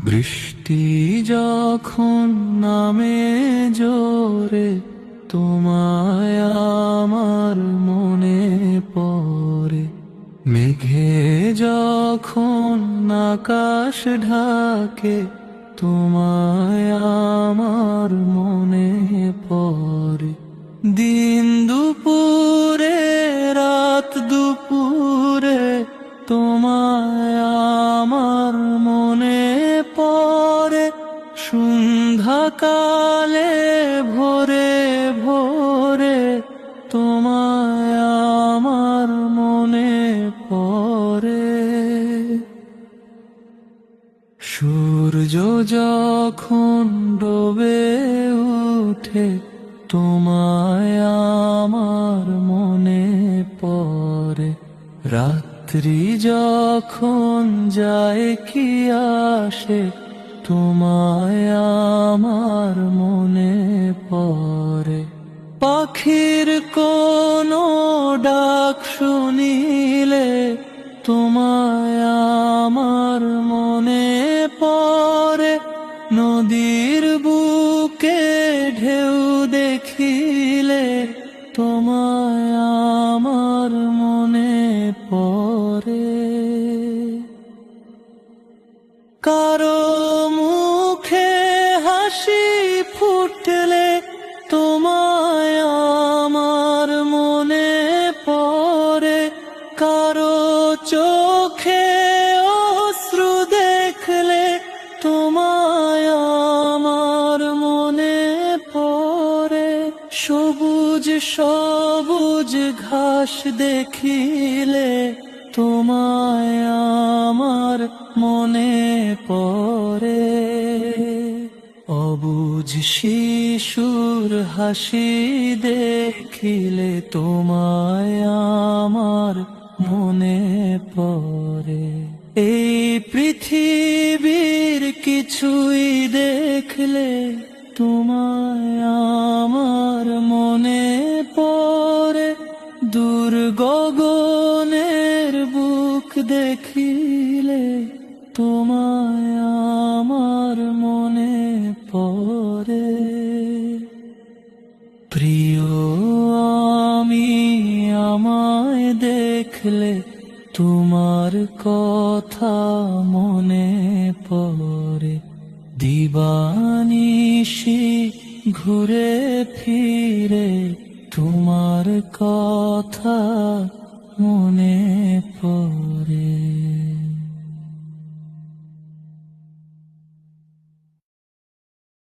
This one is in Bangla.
বৃষ্টি যখন নামে জোরে তোমায় আমার মনে পড়ে, মেঘে যখন আকাশ ঢাকে তোমায় আমার মনে পড়ে। দিন দুপুরে রাত দুপুরে তোমায় আমার মনে পড়ে, সন্ধ্যাকালে ভোরে ভোরে তোমায় আমার মনে পড়ে। সূর্য যখন ডোবে উঠে তোমায় আমার মনে পড়ে, রাত্রি যখন যায় কি আসে তোমায় আমার মনে পড়ে। পাখির কোনো ডাক শুনিলে তোমায় আমার মনে পড়ে, নদীর বুকে ঢেউ দেখিলে তোমায় আমার মনে পড়ে। কারো মুখে হাসি ফুটলে তোমায় আমার মনে পড়ে, কারো চোখে অশ্রু দেখলে তোমায় আমার মনে পড়ে। সবুজ সবুজ ঘাস দেখিলে তোমায় আমার মনে পড়ে, অবুঝ শিশুর হাসি দেখিলে তোমায় আমার মনে পড়ে। এই পৃথিবীর কিছুই দেখলে তোমায় আমার মনে পড়ে, দূর গগনের বুক দেখিলে তোমায় আমার মনে পড়ে। প্রিয় আমি আমায় দেখলে তোমার কথা মনে পড়ে, দিবানিশি ঘুরে ফিরে তোমার কথা মনে